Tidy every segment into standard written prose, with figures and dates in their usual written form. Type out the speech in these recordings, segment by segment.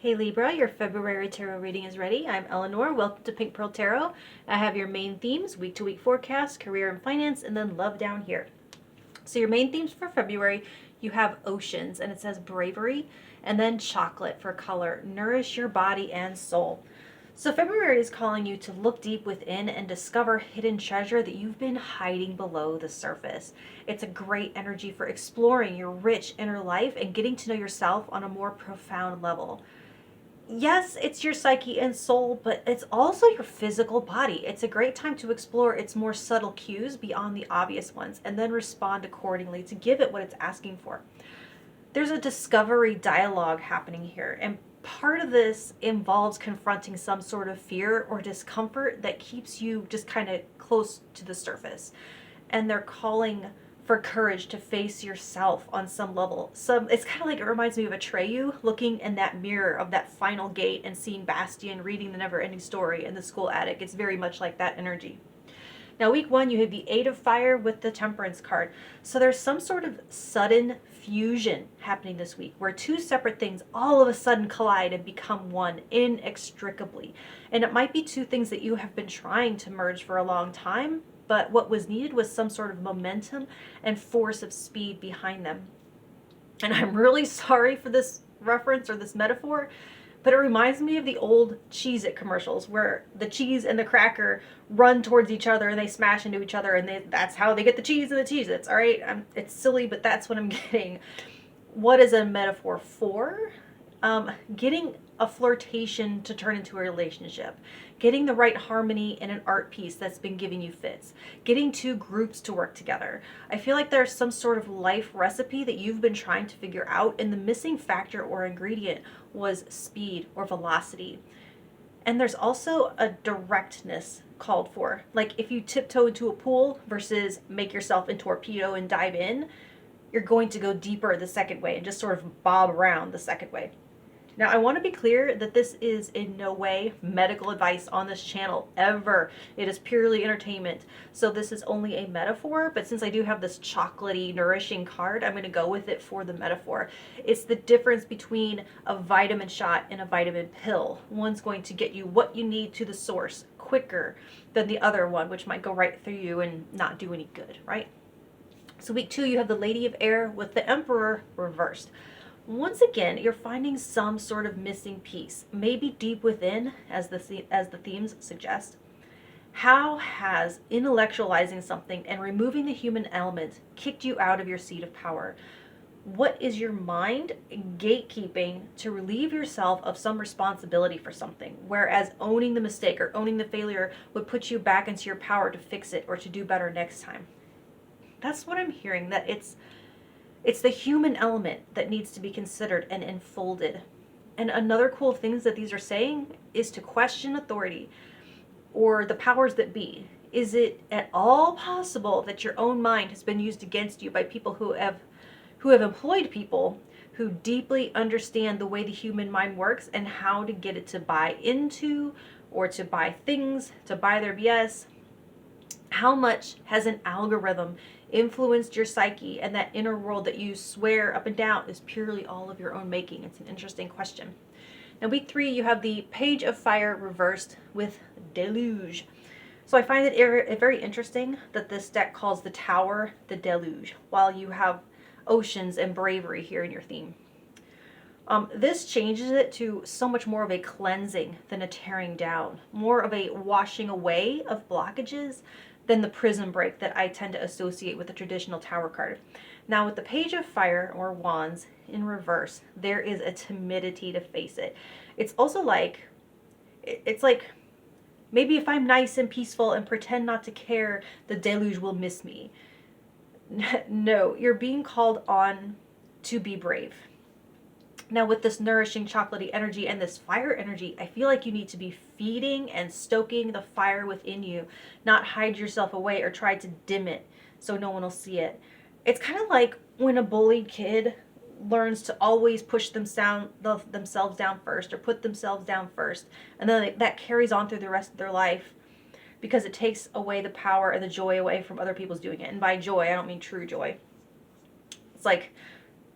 Hey Libra, your February tarot reading is ready. I'm Eleanor. Welcome to Pink Pearl Tarot. I have your main themes, week-to-week forecast, career and finance, and then love down here. So your main themes for February, you have oceans, and it says bravery, and then chocolate for color. Nourish your body and soul. So February is calling you to look deep within and discover hidden treasure that you've been hiding below the surface. It's a great energy for exploring your rich inner life and getting to know yourself on a more profound level. Yes, it's your psyche and soul, but it's also your physical body. It's a great time to explore its more subtle cues beyond the obvious ones and then respond accordingly to give it what it's asking for. There's a discovery dialogue happening here, and part of this involves confronting some sort of fear or discomfort that keeps you just kind of close to the surface. And they're calling for courage to face yourself on some level. It's kind of like, it reminds me of Atreyu looking in that mirror of that final gate and seeing Bastian reading the never-ending story in the school attic. It's very much like that energy. Now, week one, you have the Eight of Fire with the Temperance card. So there's some sort of sudden fusion happening this week where two separate things all of a sudden collide and become one inextricably. And it might be two things that you have been trying to merge for a long time, but what was needed was some sort of momentum and force of speed behind them. And I'm really sorry for this reference or this metaphor, but it reminds me of the old Cheez-It commercials where the cheese and the cracker run towards each other and they smash into each other, and that's how they get the cheese and the Cheez-Its, all right? It's silly, but that's what I'm getting. What is a metaphor for? Getting a flirtation to turn into a relationship, getting the right harmony in an art piece that's been giving you fits, getting two groups to work together. I feel like there's some sort of life recipe that you've been trying to figure out, and the missing factor or ingredient was speed or velocity. And there's also a directness called for. Like if you tiptoe into a pool versus make yourself a torpedo and dive in, you're going to go deeper the second way and just sort of bob around the second way. Now, I want to be clear that this is in no way medical advice on this channel, ever. It is purely entertainment. So this is only a metaphor, but since I do have this chocolatey, nourishing card, I'm going to go with it for the metaphor. It's the difference between a vitamin shot and a vitamin pill. One's going to get you what you need to the source quicker than the other one, which might go right through you and not do any good, right? So week two, you have the Lady of Air with the Emperor reversed. Once again, you're finding some sort of missing piece, maybe deep within, as the themes suggest. How has intellectualizing something and removing the human element kicked you out of your seat of power? What is your mind gatekeeping to relieve yourself of some responsibility for something, whereas owning the mistake or owning the failure would put you back into your power to fix it or to do better next time? That's what I'm hearing, that it's the human element that needs to be considered and enfolded. And another cool thing that these are saying is to question authority or the powers that be. Is it at all possible that your own mind has been used against you by people who have employed people who deeply understand the way the human mind works and how to get it to buy into or to buy things, to buy their BS? How much has an algorithm influenced your psyche, and that inner world that you swear up and down is purely all of your own making? It's an interesting question. Now, week three, you have the Page of Fire reversed with Deluge. So I find it very interesting that this deck calls the Tower the Deluge, while you have oceans and bravery here in your theme. This changes it to so much more of a cleansing than a tearing down, more of a washing away of blockages than the prison break that I tend to associate with the traditional Tower card. Now, with the Page of Fire or Wands in reverse, there is a timidity to face it. It's also like, it's like, maybe if I'm nice and peaceful and pretend not to care, the deluge will miss me. No, you're being called on to be brave. Now, with this nourishing chocolatey energy and this fire energy, I feel like you need to be feeding and stoking the fire within you, not hide yourself away or try to dim it so no one will see it. It's kind of like when a bullied kid learns to always push themselves down first or put themselves down first, and then that carries on through the rest of their life because it takes away the power and the joy away from other people's doing it. And by joy, I don't mean true joy. It's like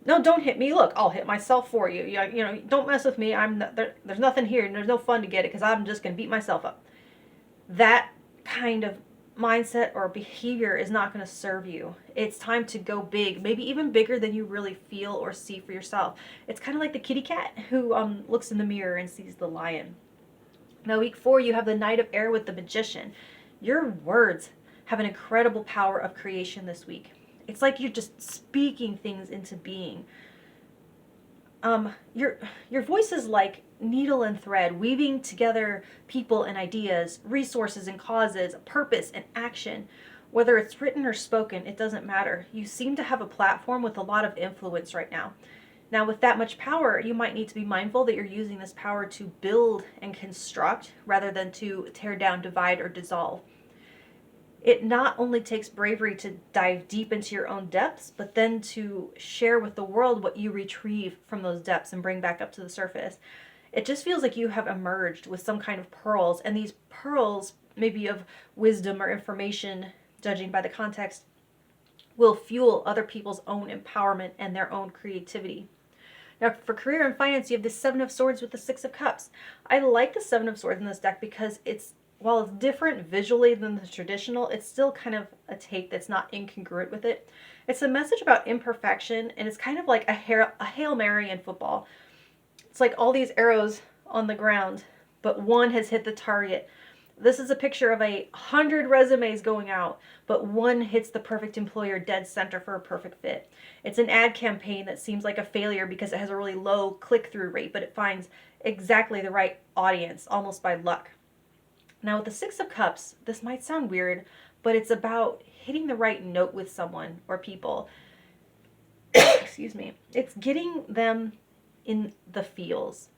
No, don't hit me. Look, I'll hit myself for you. You know, don't mess with me. There's nothing here, and there's no fun to get it because I'm just gonna beat myself up. That kind of mindset or behavior is not going to serve you. It's time to go big, maybe even bigger than you really feel or see for yourself. It's kind of like the kitty cat who looks in the mirror and sees the lion. Now, week 4, you have the Knight of Air with the Magician. Your words have an incredible power of creation this week. It's like you're just speaking things into being. Your voice is like needle and thread, weaving together people and ideas, resources and causes, purpose and action. Whether it's written or spoken, it doesn't matter. You seem to have a platform with a lot of influence right now. Now, with that much power, you might need to be mindful that you're using this power to build and construct rather than to tear down, divide, or dissolve. It not only takes bravery to dive deep into your own depths, but then to share with the world what you retrieve from those depths and bring back up to the surface. It just feels like you have emerged with some kind of pearls, and these pearls, maybe of wisdom or information, judging by the context, will fuel other people's own empowerment and their own creativity. Now, for career and finance, you have the Seven of Swords with the Six of Cups. I like the Seven of Swords in this deck because while it's different visually than the traditional, it's still kind of a take that's not incongruent with it. It's a message about imperfection, and it's kind of like a Hail Mary in football. It's like all these arrows on the ground, but one has hit the target. This is a picture of 100 resumes going out, but one hits the perfect employer dead center for a perfect fit. It's an ad campaign that seems like a failure because it has a really low click-through rate, but it finds exactly the right audience, almost by luck. Now, with the Six of Cups, this might sound weird, but it's about hitting the right note with someone or people. Excuse me. It's getting them in the feels.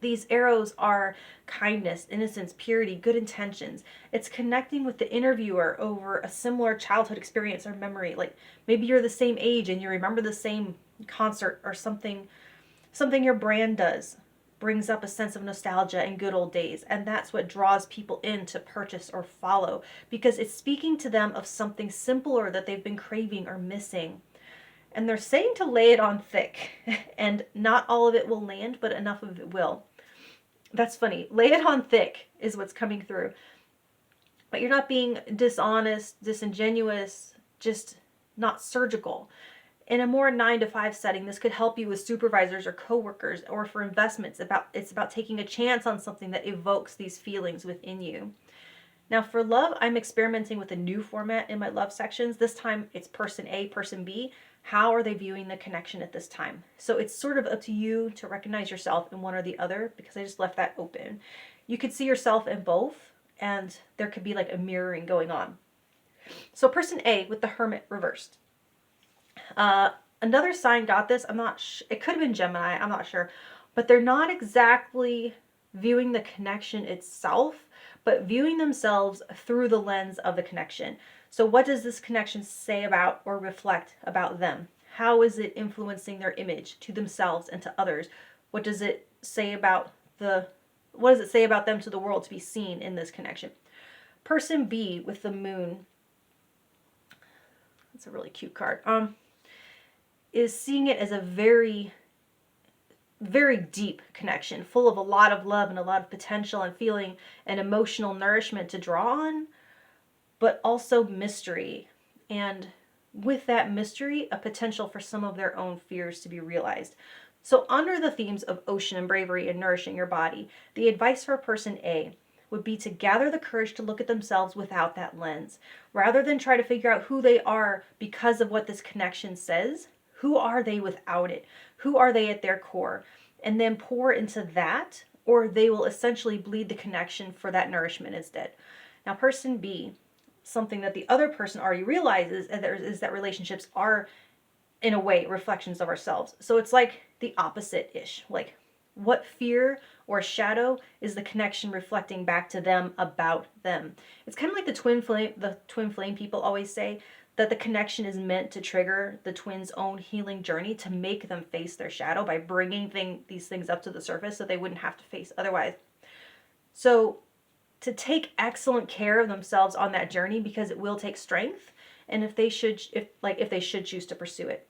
These arrows are kindness, innocence, purity, good intentions. It's connecting with the interviewer over a similar childhood experience or memory. Like maybe you're the same age and you remember the same concert or something your brand does brings up a sense of nostalgia and good old days. And that's what draws people in to purchase or follow, because it's speaking to them of something simpler that they've been craving or missing. And they're saying to lay it on thick, and not all of it will land, but enough of it will. That's funny. Lay it on thick is what's coming through. But you're not being dishonest, disingenuous, just not surgical. In a more 9-to-5 setting, this could help you with supervisors or coworkers, or for investments. It's about taking a chance on something that evokes these feelings within you. Now for love, I'm experimenting with a new format in my love sections. This time it's person A, person B. How are they viewing the connection at this time? So it's sort of up to you to recognize yourself in one or the other, because I just left that open. You could see yourself in both, and there could be like a mirroring going on. So person A with the Hermit reversed. Another sign got this. It could have been Gemini, I'm not sure. But they're not exactly viewing the connection itself, but viewing themselves through the lens of the connection. So what does this connection say about or reflect about them? How is it influencing their image to themselves and to others? What does it say about them to the world to be seen in this connection? Person B with the Moon, that's a really cute card, is seeing it as a very, very deep connection, full of a lot of love and a lot of potential and feeling and emotional nourishment to draw on, but also mystery. And with that mystery, a potential for some of their own fears to be realized. So under the themes of ocean and bravery and nourishing your body, the advice for person A would be to gather the courage to look at themselves without that lens. Rather than try to figure out who they are because of what this connection says, who are they without it? Who are they at their core? And then pour into that, or they will essentially bleed the connection for that nourishment instead. Now, person B, something that the other person already realizes is that relationships are, in a way, reflections of ourselves. So it's like the opposite-ish. Like, what fear or shadow is the connection reflecting back to them about them? It's kind of like the twin flame people always say, that the connection is meant to trigger the twins' own healing journey, to make them face their shadow by bringing these things up to the surface so they wouldn't have to face otherwise. So to take excellent care of themselves on that journey, because it will take strength, and if they should choose to pursue it.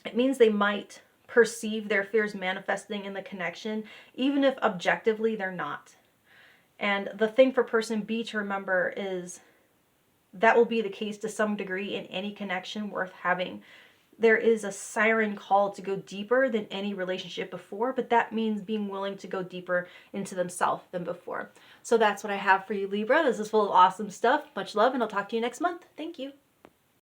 It means they might perceive their fears manifesting in the connection, even if objectively they're not. And the thing for person B to remember is that will be the case to some degree in any connection worth having. There is a siren call to go deeper than any relationship before, but that means being willing to go deeper into themselves than before. So that's what I have for you, Libra. This is full of awesome stuff. Much love, and I'll talk to you next month. Thank you.